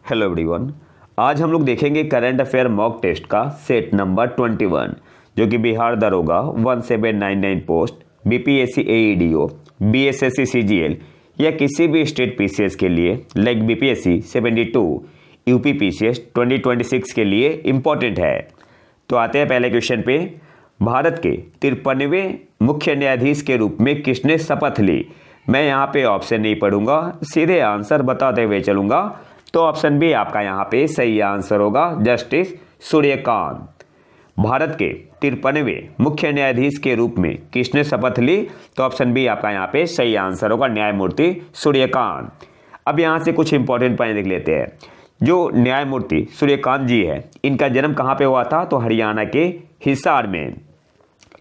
Hello everyone. आज हम लोग देखेंगे करंट अफेयर मॉक टेस्ट का सेट नंबर 21 जो कि बिहार दरोगा 1799 पोस्ट, बीपीएससी एईडीओ, बीएसएससी सीजीएल या किसी भी स्टेट पीसीएस के लिए लाइक बीपीएससी 72, यूपी पीसीएस 2026 के लिए इम्पोर्टेंट है। तो आते हैं पहले क्वेश्चन पे। भारत के 53वें मुख्य न्यायाधीश के रूप में किसने शपथ ली? मैं यहाँ पे ऑप्शन नहीं पढ़ूंगा, सीधे आंसर बताते हुए चलूंगा। तो ऑप्शन बी आपका यहाँ पे सही आंसर होगा, जस्टिस सूर्यकांत। भारत के 53वें मुख्य न्यायाधीश के रूप में किसने शपथ ली? तो ऑप्शन बी आपका यहाँ पे सही आंसर होगा, न्यायमूर्ति सूर्यकांत। अब यहाँ से कुछ इंपॉर्टेंट पॉइंट देख लेते हैं। जो न्यायमूर्ति सूर्यकांत जी है, इनका जन्म कहाँ पे हुआ था? तो हरियाणा के हिसार में।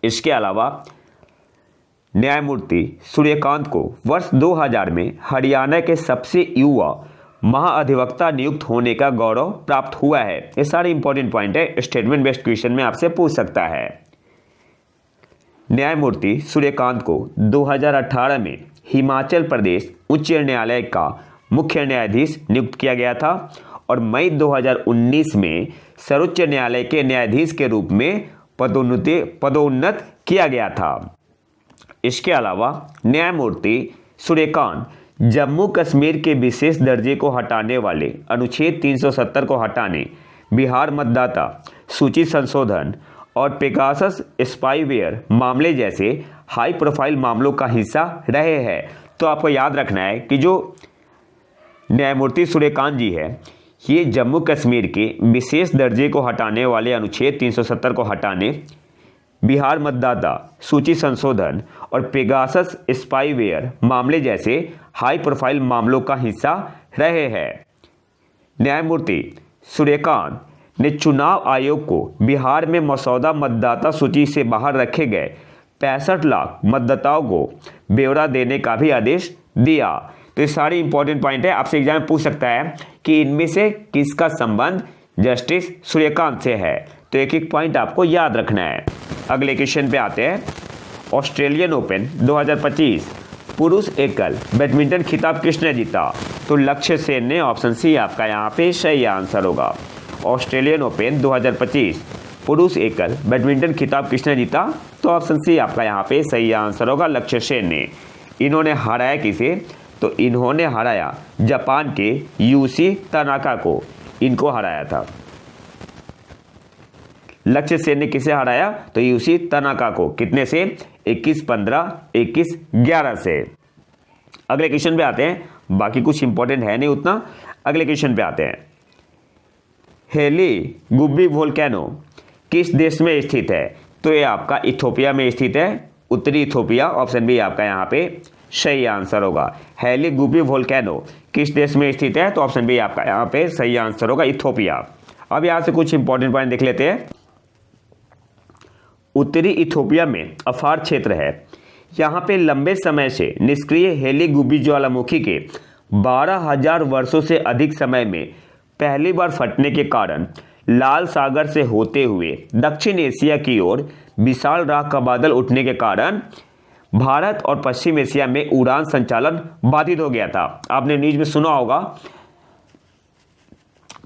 इसके अलावा न्यायमूर्ति सूर्यकांत को वर्ष 2000 में हरियाणा के सबसे युवा महाअधिवक्ता नियुक्त होने का गौरव प्राप्त हुआ है। ये सारे इंपॉर्टेंट पॉइंट है, स्टेटमेंट बेस्ड क्वेश्चन में आपसे पूछ सकता है। न्यायमूर्ति सूर्यकांत को 2018 में हिमाचल प्रदेश उच्च न्यायालय का मुख्य न्यायाधीश नियुक्त किया गया था और मई 2019 में सर्वोच्च न्यायालय के न्यायाधीश के रूप में पदोन्नत किया गया था। इसके अलावा न्यायमूर्ति सूर्यकांत जम्मू कश्मीर के विशेष दर्जे को हटाने वाले अनुच्छेद 370 को हटाने, बिहार मतदाता सूची संशोधन और पेगासस स्पाईवेयर मामले जैसे हाई प्रोफाइल मामलों का हिस्सा रहे हैं। तो आपको याद रखना है कि जो न्यायमूर्ति सूर्यकांत जी है, ये जम्मू कश्मीर के विशेष दर्जे को हटाने वाले अनुच्छेद 370 को हटाने, बिहार मतदाता सूची संशोधन और पेगासस स्पाईवेयर मामले जैसे हाई प्रोफाइल मामलों का हिस्सा रहे हैं। न्यायमूर्ति सूर्यकांत ने चुनाव आयोग को बिहार में मसौदा मतदाता सूची से बाहर रखे गए 65 लाख मतदाताओं को ब्यौरा देने का भी आदेश दिया। तो ये सारी इंपॉर्टेंट पॉइंट है, आपसे एग्जाम में पूछ सकता है कि इनमें से किसका संबंध जस्टिस सूर्यकांत से है। तो एक एक पॉइंट आपको याद रखना है। अगले क्वेश्चन पे आते हैं। ऑस्ट्रेलियन ओपन 2025 पुरुष एकल बैडमिंटन खिताब किसने जीता? तो लक्ष्य सेन ने। ऑप्शन सी आपका यहाँ पे सही आंसर होगा। ऑस्ट्रेलियन ओपन 2025 पुरुष एकल बैडमिंटन खिताब किसने जीता? तो ऑप्शन सी आपका यहाँ पे सही आंसर होगा, लक्ष्य सेन ने। इन्होंने हराया किसे? तो इन्होंने हराया जापान के यूसी तनाका को, इनको हराया था। लक्ष्य सेन ने किसे हराया? तो यूसी तनाका को। कितने से? 21-15, 21-11 से। अगले क्वेश्चन पे आते हैं, बाकी कुछ इंपॉर्टेंट है नहीं उतना। अगले क्वेश्चन पे आते हैं। हेली गुब्बी वोल्केनो किस देश में स्थित है? तो ये आपका इथोपिया में स्थित है, उत्तरी इथोपिया। ऑप्शन बी आपका यहाँ पे सही आंसर होगा। हेली गुब्बी वोल्केनो किस देश में स्थित है? तो ऑप्शन बी आपका यहाँ पे सही आंसर होगा, इथोपिया। अब यहाँ से कुछ इंपॉर्टेंट पॉइंट देख लेते हैं। उत्तरी इथोपिया में अफार क्षेत्र है। यहाँ पे लंबे समय से निष्क्रिय हेली गुब्बी ज्वालामुखी के 12,000 वर्षों से अधिक समय में पहली बार फटने के कारण लाल सागर से होते हुए दक्षिण एशिया की ओर विशाल राख का बादल उठने के कारण भारत और पश्चिम एशिया में उड़ान संचालन बाधित हो गया था। आपने न्यूज में सुना होगा,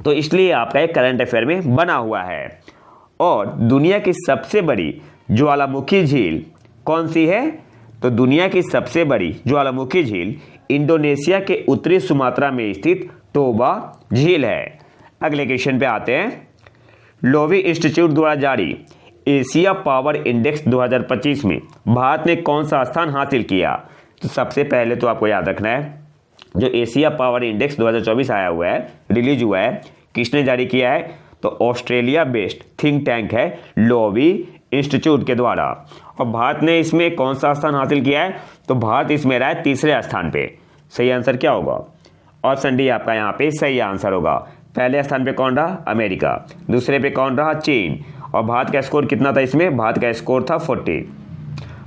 तो इसलिए आपका एक करंट अफेयर में बना हुआ है। और दुनिया की सबसे बड़ी ज्वालामुखी झील कौन सी है? तो दुनिया की सबसे बड़ी ज्वालामुखी झील इंडोनेशिया के उत्तरी सुमात्रा में स्थित टोबा झील है। अगले क्वेश्चन पे आते हैं। लोवी इंस्टीट्यूट द्वारा जारी एशिया पावर इंडेक्स 2025 में भारत ने कौन सा स्थान हासिल किया? तो सबसे पहले तो आपको याद रखना है, जो एशिया पावर इंडेक्स 2024 आया हुआ है, रिलीज हुआ है, किसने जारी किया है? तो ऑस्ट्रेलिया बेस्ड थिंक टैंक है लोवी इंस्टीट्यूट के द्वारा। और भारत ने इसमें कौन सा स्थान हासिल किया है? तो भारत इसमें रहा है तीसरे स्थान पे। सही आंसर क्या होगा? ऑप्शन डी आपका यहाँ पे सही आंसर होगा। पहले स्थान पे कौन रहा? अमेरिका। दूसरे पे कौन रहा? चीन। और भारत का स्कोर कितना था इसमें? भारत का स्कोर था 40।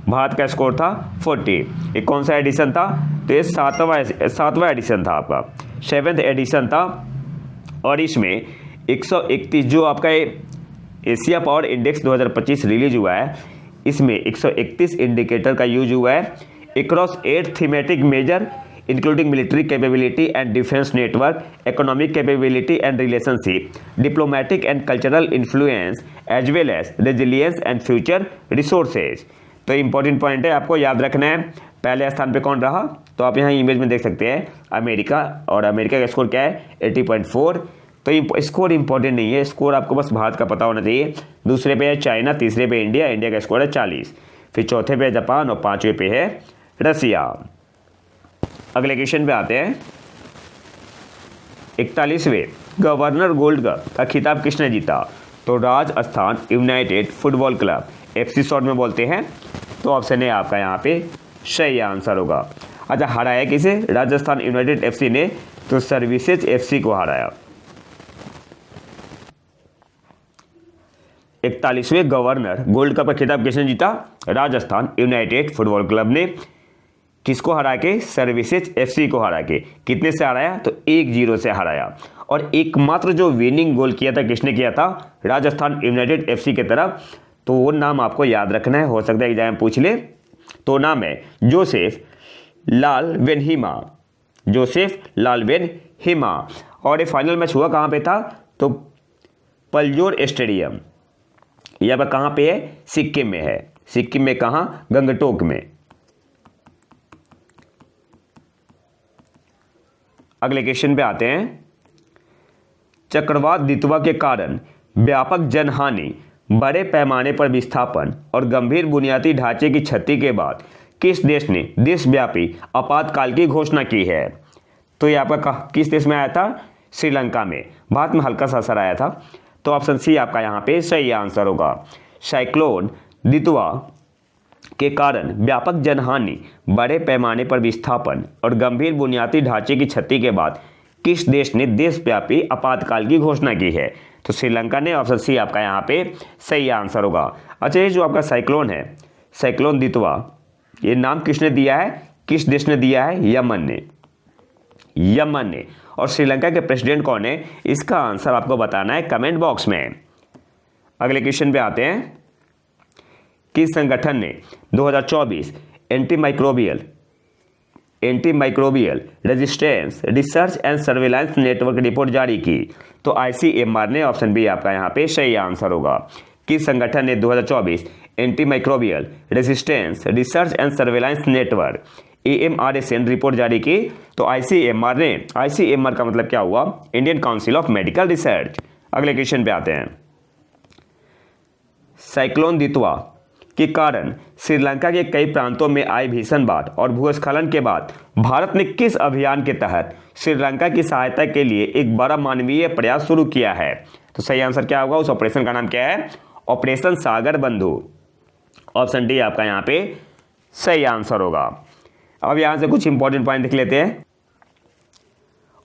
भारत का स्कोर था 40। ये कौन सा एडिशन था? तो ये सातवां एडिशन था, आपका 7th एडिशन था। और इसमें 131 जो आपका एशिया पावर इंडेक्स 2025 रिलीज हुआ है, इसमें 131 इंडिकेटर का यूज हुआ है across 8 thematic major including military capability and defence network, economic capability and relationship, diplomatic and cultural influence, as well as resilience and future resources. तो इंपॉर्टेंट पॉइंट है, आपको याद रखना है। पहले स्थान पे कौन रहा, तो आप यहाँ इमेज में देख सकते हैं अमेरिका, और अमेरिका का स्कोर क्या है 80.4। तो स्कोर इंपॉर्टेंट नहीं है, स्कोर आपको बस भारत का पता होना चाहिए। दूसरे पे है चाइना, तीसरे पे इंडिया, इंडिया का स्कोर है 40, फिर चौथे पे है जापान और पांचवें पे है रसिया। अगले क्वेश्चन पे आते हैं। 41वें गवर्नर गोल्ड कप का खिताब किसने जीता, तो Rajasthan United football club, FC short में बोलते हैं। तो ऑप्शन है आपका यहाँ पे सही आंसर होगा। अच्छा, हराया किसे, राजस्थान यूनाइटेड FC ने, तो सर्विसेज FC को हराया। 41वें गवर्नर गोल्ड कप का खिताब किसने जीता, राजस्थान यूनाइटेड फुटबॉल क्लब ने। किसको हरा के, सर्विसेज FC को हरा के। कितने से हराया, तो 1-0 से हराया। और एकमात्र जो विनिंग गोल किया था किसने किया था, राजस्थान यूनाइटेड FC की तरफ। तो वो नाम आपको याद रखना है, हो सकता है एग्जाम में पूछ ले। तो नाम है जोसेफ लालवेनहिमा, जोसेफ लालवेनहिमा। और ये फाइनल मैच हुआ कहाँ पे था, तो पलजोर स्टेडियम। यह पर कहाँ पे है, सिक्किम में है। सिक्किम में कहाँ, गंगटोक में। अगले क्वेश्चन पे आते हैं। चक्रवात दितवा के कारण व्यापक जनहानि, बड़े पैमाने पर विस्थापन और गंभीर बुनियादी ढांचे की क्षति के बाद किस देश ने देशव्यापी आपातकाल की घोषणा की है। तो ये आपका किस देश में आया था, श्रीलंका में। भारत में हल्का सा असर आया था। तो ऑप्शन सी आपका यहाँ पे सही आंसर होगा। साइक्लोन दितवा के कारण व्यापक जनहानि, बड़े पैमाने पर विस्थापन और गंभीर बुनियादी ढांचे की क्षति के बाद किस देश ने देशव्यापी आपातकाल की घोषणा की है, तो श्रीलंका ने। ऑप्शन सी आपका यहाँ पे सही आंसर होगा। अच्छा, ये जो आपका साइक्लोन है, साइक्लोन दितवा, ये नाम किसने दिया है, किस देश ने दिया है, यमन ने, यमन ने। और श्रीलंका के प्रेसिडेंट कौन है, इसका आंसर आपको बताना है कमेंट बॉक्स में। अगले क्वेश्चन पे आते हैं। किस संगठन ने 2024 antimicrobial resistance research and surveillance network report जारी की, तो ICMR ने। ऑप्शन बी आपका यहाँ पे सही आंसर होगा। किस संगठन ने 2024 antimicrobial resistance research and surveillance network AMRSN report जारी की, तो ICMR ने। ICMR का मतलब क्या हुआ, Indian council of medical research. अगले क्वेश्चन पे आते हैं। साइक्लोन दितवा के कारण श्रीलंका के कई प्रांतों में आई भीषण बाढ़ और भूस्खलन के बाद भारत ने किस अभियान के तहत श्रीलंका की सहायता के लिए एक बड़ा मानवीय प्रयास शुरू किया है, तो सही आंसर क्या होगा, उस ऑपरेशन का नाम क्या है, ऑपरेशन सागर बंधु। ऑप्शन डी आपका यहाँ पे सही आंसर होगा। अब यहाँ से कुछ इंपॉर्टेंट पॉइंट देख लेते हैं।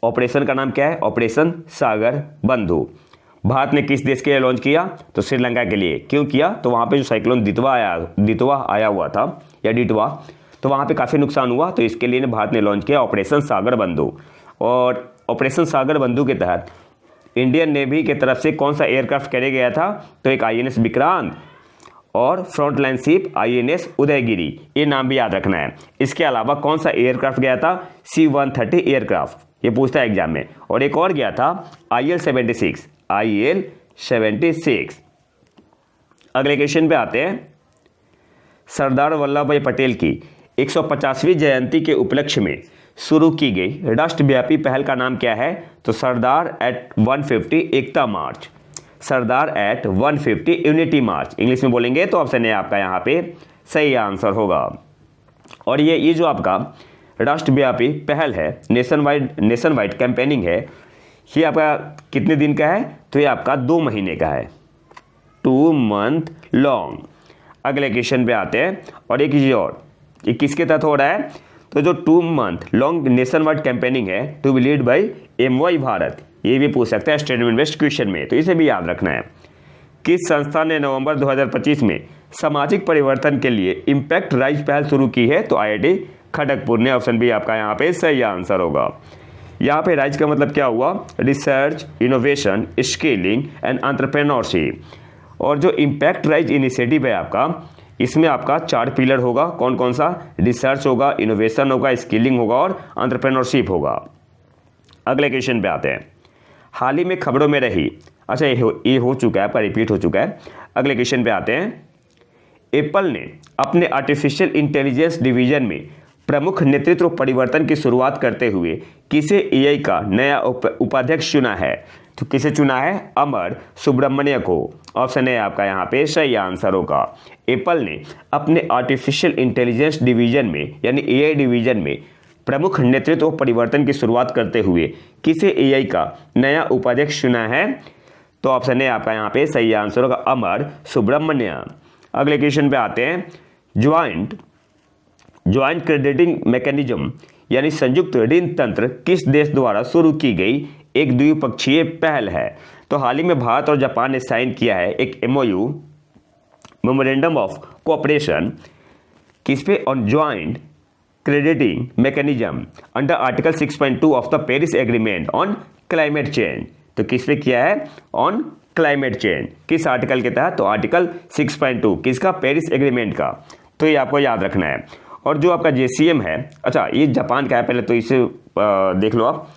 ऑपरेशन का नाम क्या है, ऑपरेशन सागर बंधु। भारत ने किस देश के लिए लॉन्च किया, तो श्रीलंका के लिए। क्यों किया, तो वहाँ पे जो साइक्लोन दितवा आया हुआ था, या डिटवा, तो वहाँ पे काफ़ी नुकसान हुआ। तो इसके लिए भारत ने लॉन्च किया ऑपरेशन सागर बंधु। और ऑपरेशन सागर बंधु के तहत इंडियन नेवी की तरफ से कौन सा एयरक्राफ्ट कैरियर गया था, तो एक INS विक्रांत और फ्रंटलाइन शिप INS उदयगिरी, ये नाम भी याद रखना है। इसके अलावा कौन सा एयरक्राफ्ट गया था, C-130 एयरक्राफ्ट, ये पूछता है एग्जाम में। और एक और गया था IL-76। अगले क्वेश्चन पे आते हैं। सरदार वल्लभ भाई पटेल की 150वीं जयंती के उपलक्ष्य में शुरू की गई राष्ट्रव्यापी पहल का नाम क्या है, तो सरदार एट 150 एकता मार्च, सरदार एट 150 यूनिटी मार्च इंग्लिश में बोलेंगे। तो ऑप्शन है आपका यहाँ पे सही आंसर होगा। और ये जो आपका राष्ट्रव्यापी पहल है, नेशन वाइड कैंपेनिंग है, ये आपका कितने दिन का है, तो ये आपका 2 महीने का है, 2 मंथ लॉन्ग। अगले क्वेश्चन पे आते हैं। और एक चीज़ और, ये किसके तहत हो रहा है, तो जो 2 month long nation wide campaigning है to be led by MY Bharat, ये भी पूछ सकता है स्टेटमेंट बेस्ड क्वेश्चन में, तो इसे भी याद रखना है। किस संस्था ने नवंबर 2025 में सामाजिक परिवर्तन के लिए इम्पैक्ट राइज पहल शुरू की है, तो IIT खड़गपुर ने। ऑप्शन बी आपका यहाँ पे सही आंसर होगा। यहाँ पे राइज का मतलब क्या हुआ, research, innovation, scaling and entrepreneurship. और जो इम्पैक्ट राइज इनिशिएटिव है आपका, इसमें आपका 4 पिलर होगा। कौन कौन सा? रिसर्च होगा, इनोवेशन होगा, स्किलिंग होगा और एंटरप्रेन्योरशिप होगा। अगले क्वेश्चन पे आते हैं। हाल ही में खबरों में रही, अच्छा ये हो चुका है, आपका रिपीट हो चुका है। अगले क्वेश्चन पे आते हैं। एप्पल ने अपने आर्टिफिशियल इंटेलिजेंस डिवीजन में प्रमुख नेतृत्व परिवर्तन की शुरुआत करते हुए किसे एआई का नया उपाध्यक्ष चुना है? तो किसे चुना है? अमर सुब्रमण्य को। ऑप्शन है आपका यहाँ पे सही आंसर होगा। एप्पल ने अपने आर्टिफिशियल इंटेलिजेंस डिवीजन में यानी एआई डिवीजन में प्रमुख नेतृत्व परिवर्तन की शुरुआत करते हुए किसे एआई का नया उपाध्यक्ष चुना है? तो ऑप्शन है आपका यहाँ पे सही आंसर होगा अमर सुब्रमण्य। अगले क्वेश्चन पे आते हैं। ज्वाइंट क्रेडिटिंग मैकेनिज्म यानी संयुक्त ऋण तंत्र किस देश द्वारा शुरू की गई एक द्विपक्षीय पहल है? तो हाल ही में भारत और जापान ने साइन किया है एक एमओयू, मेमोरेंडम ऑफ कोऑपरेशन, किस पे? On joint crediting mechanism under article 6.2 of the Paris agreement on climate change. तो किस पे किया है? On climate change. किस आर्टिकल के तहत? तो आर्टिकल 6.2 किसका? पेरिस एग्रीमेंट का। तो ये आपको याद रखना है। और जो आपका जेसीएम है, अच्छा ये जापान का है, पहले तो इसे देख लो आप।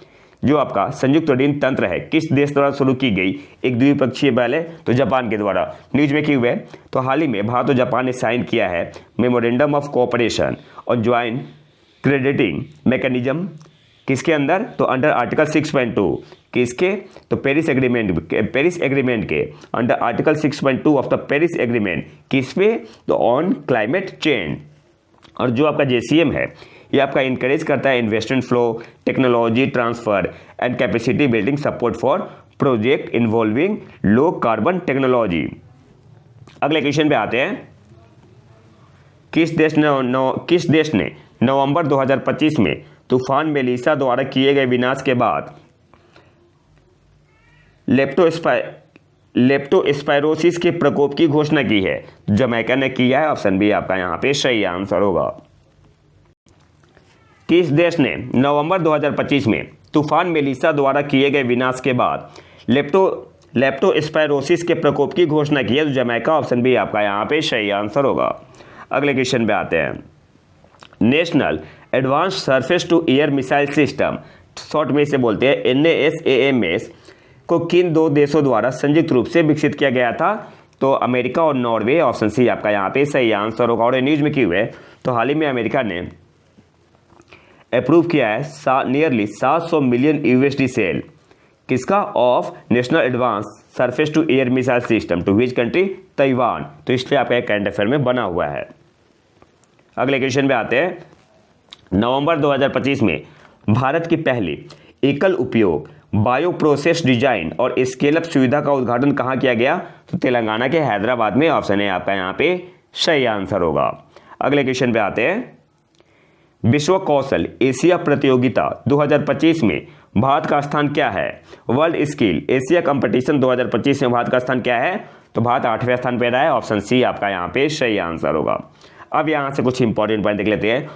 जो आपका संयुक्त ऋण तंत्र है किस देश द्वारा शुरू की गई एक द्विपक्षीय पहल है? तो जापान के द्वारा। न्यूज में क्यों हुए? तो हाल ही में भारत और जापान ने साइन किया है मेमोरेंडम ऑफ कोऑपरेशन और ज्वाइंट क्रेडिटिंग मैकेनिज्म किसके अंदर? तो अंडर आर्टिकल 6.2 किसके? तो पेरिस एग्रीमेंट के under article 6.2 of the Paris agreement किस पे? तो ऑन क्लाइमेट चेंज। और जो आपका जेसीएम है ये आपका इंकरेज करता है investment flow, technology transfer and capacity building support for project involving low carbon technology. अगले क्वेश्चन पे आते हैं। किस देश ने नवंबर 2025 में तूफान मेलिसा द्वारा किए गए विनाश के बाद लेप्टोस्पायरोसिस के प्रकोप की घोषणा की है? जमैका ने किया है। ऑप्शन बी आपका यहाँ पे सही आंसर होगा। किस देश ने नवंबर 2025 में तूफान मेलिसा द्वारा किए गए विनाश के बाद लेप्टोस्पायरोसिस के प्रकोप की घोषणा की है? तो जमैका। ऑप्शन बी आपका यहाँ पे सही आंसर होगा। अगले क्वेश्चन पे आते हैं। National advanced surface to air missile system, short में इसे बोलते हैं NASAMS, को किन 2 देशों द्वारा संयुक्त रूप से विकसित किया गया था? तो अमेरिका और नॉर्वे। ऑप्शन सी आपका यहाँ पे सही आंसर होगा। और न्यूज में क्यों है? तो हाल ही में अमेरिका ने अप्रूव किया है नियरली 700 मिलियन USD सेल किसका? Of national advanced surface to air missile system to which country? Taiwan. तो इसलिए आपका एक करंट अफेयर में बना हुआ है। अगले क्वेश्चन पे आते हैं। नवंबर 2025 में भारत की पहली एकल उपयोग बायो प्रोसेस डिजाइन और स्केल अप सुविधा का उद्घाटन कहाँ किया गया? तो तेलंगाना के हैदराबाद में। ऑप्शन है आपका यहाँ पे सही आंसर होगा। अगले क्वेश्चन पे आते हैं। विश्व कौशल एशिया प्रतियोगिता 2025 में भारत का स्थान क्या है? वर्ल्ड स्किल एशिया कंपटीशन 2025 में भारत का स्थान क्या है? तो भारत 8वें स्थान पर रहा है। ऑप्शन सी आपका यहाँ पे सही आंसर होगा। अब यहाँ से कुछ इंपॉर्टेंट पॉइंट देख लेते हैं।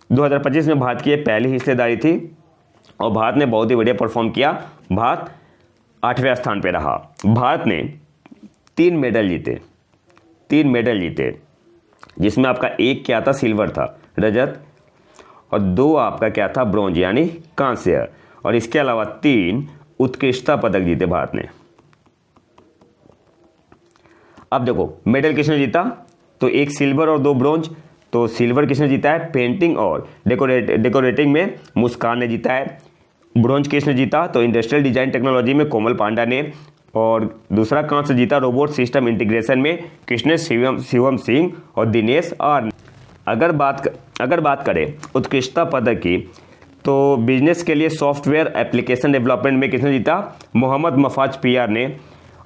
2025 में भारत की पहली हिस्सेदारी थी और भारत ने बहुत ही बढ़िया परफॉर्म किया। भारत 8वें स्थान पे रहा। भारत ने 3 मेडल जीते, जिसमें आपका एक क्या था? सिल्वर था, रजत, और 2 आपका क्या था? ब्रॉन्ज यानी कांस्य। और इसके अलावा 3 उत्कृष्टता पदक जीते भारत ने। अब देखो मेडल किसने जीता? तो 1 सिल्वर और 2 ब्रॉन्ज। तो सिल्वर किसने जीता है? पेंटिंग और डेकोरेटिंग में मुस्कान ने जीता है। ब्रॉन्ज किसने जीता? तो इंडस्ट्रियल डिजाइन टेक्नोलॉजी में कोमल पांडा ने। और दूसरा कांस्य जीता रोबोट सिस्टम इंटीग्रेशन में किसने? शिवम सिंह और दिनेश आर। अगर बात करें उत्कृष्टता पदक की, तो बिजनेस के लिए सॉफ्टवेयर एप्लीकेशन डेवलपमेंट में किसने जीता? मोहम्मद मफाज PR ने।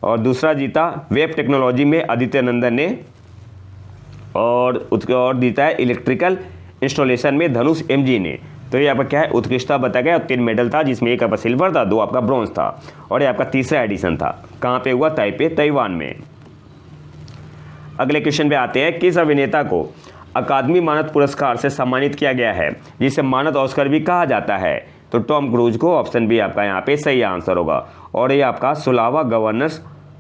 और दूसरा जीता वेब टेक्नोलॉजी में आदित्य नंदन ने। और जीता है इलेक्ट्रिकल इंस्टॉलेशन में धनुष MG ने। तो ये आपका क्या है? उत्कृष्टता बताया गया। 3 मेडल था, जिसमें एक आपका सिल्वर था, 2 आपका ब्रॉन्ज था, और ये आपका तीसरा एडिशन था। कहाँ पे हुआ? ताइवान में। अगले क्वेश्चन पे आते हैं। किस अभिनेता को अकादमी मानद पुरस्कार से सम्मानित किया गया है, जिसे मानद ऑस्कर भी कहा जाता है? तो टॉम क्रूज को। ऑप्शन बी आपका यहाँ पे सही आंसर होगा। और ये आपका 16वां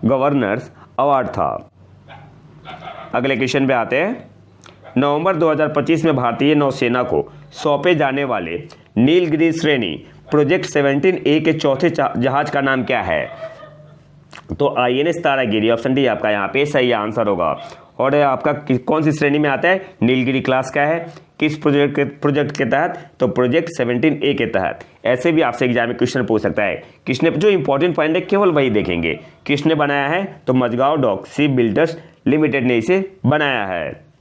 गवर्नर्स अवार्ड था। अगले क्वेश्चन पे आते हैं। नवंबर 2025 में भारतीय नौसेना को सौंपे जाने वाले नीलगिरी श्रेणी प्रोजेक्ट 17A के चौथे जहाज का नाम क्या है? तो INS तारागिरी, ऑप्शन डी आपका यहाँ पे सही आंसर होगा। और आपका कौन सी श्रेणी में आता है? नीलगिरी क्लास का है। किस प्रोजेक्ट के तहत? तो प्रोजेक्ट 17A के तहत। ऐसे भी आपसे एग्जाम में क्वेश्चन पूछ सकता है। किसने, जो इंपॉर्टेंट पॉइंट है केवल वही देखेंगे। किसने बनाया है? तो Mazagon dock ship builders limited ने इसे बनाया है।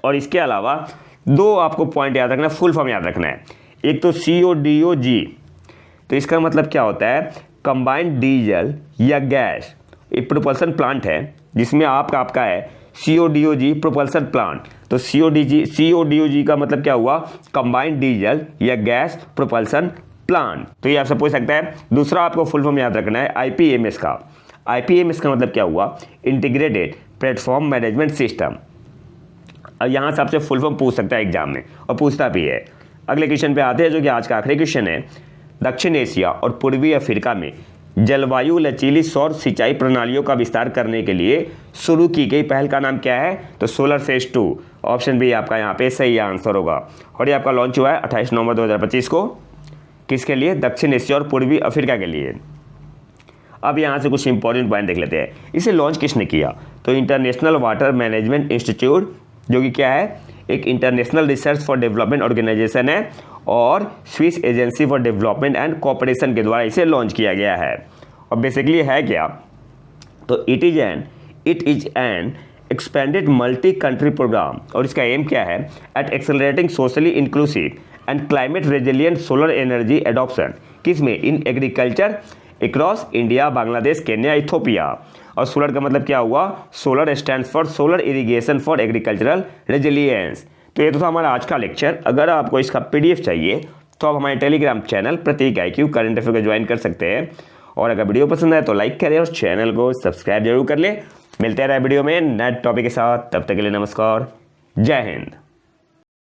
और इसके अलावा दो आपको पॉइंट याद रखना है, फुल फॉर्म याद रखना है। एक तो CODOG, तो इसका मतलब क्या होता है? कंबाइंड डीजल या गैस एक प्रोपल्सन प्लांट है जिसमें आपका है CODOG प्रोपल्सन प्लांट। तो CODOG का मतलब क्या हुआ? कंबाइंड डीजल या गैस प्रोपल्सन प्लांट। तो ये आपसे पूछ सकता है। दूसरा आपको फुल फॉर्म याद रखना है IPMS का। IPMS का मतलब क्या हुआ? Integrated platform management system. अब यहाँ से आपसे फुल फॉर्म पूछ सकता है एग्जाम में, और पूछता भी है। अगले क्वेश्चन पे आते हैं जो कि आज का आखिरी क्वेश्चन है। दक्षिण एशिया और पूर्वी अफ्रीका में जलवायु लचीली सौर सिंचाई प्रणालियों का विस्तार करने के लिए शुरू की गई पहल का नाम क्या है? तो सोलर फेज 2, ऑप्शन बी आपका यहाँ पे सही आंसर होगा। और ये आपका लॉन्च हुआ है 28 नवंबर 2025 को। किसके लिए? दक्षिण एशिया और पूर्वी अफ्रीका के लिए। अब यहाँ से कुछ इंपॉर्टेंट पॉइंट देख लेते हैं। इसे लॉन्च किसने किया? तो इंटरनेशनल वाटर मैनेजमेंट इंस्टीट्यूट, जो कि क्या है? एक international research for development organisation है, और Swiss agency for development and cooperation के द्वारा इसे लॉन्च किया गया है। और बेसिकली है क्या? तो it is an expanded multi country program, और इसका एम क्या है? At accelerating socially inclusive and climate resilient solar energy adoption. किसमें? In agriculture across India, Bangladesh, Kenya, Ethiopia. और सोलर का मतलब क्या हुआ? SOLAR stands for solar irrigation for agricultural resilience. तो ये तो था हमारा आज का लेक्चर। अगर आपको इसका PDF चाहिए तो आप हमारे टेलीग्राम चैनल प्रतीक IQ करंट अफेयर को ज्वाइन कर सकते हैं। और अगर वीडियो पसंद आए तो लाइक करें और चैनल को सब्सक्राइब जरूर कर ले। मिलते हैं वीडियो में नए टॉपिक के साथ, तब तक के लिए नमस्कार, जय हिंद।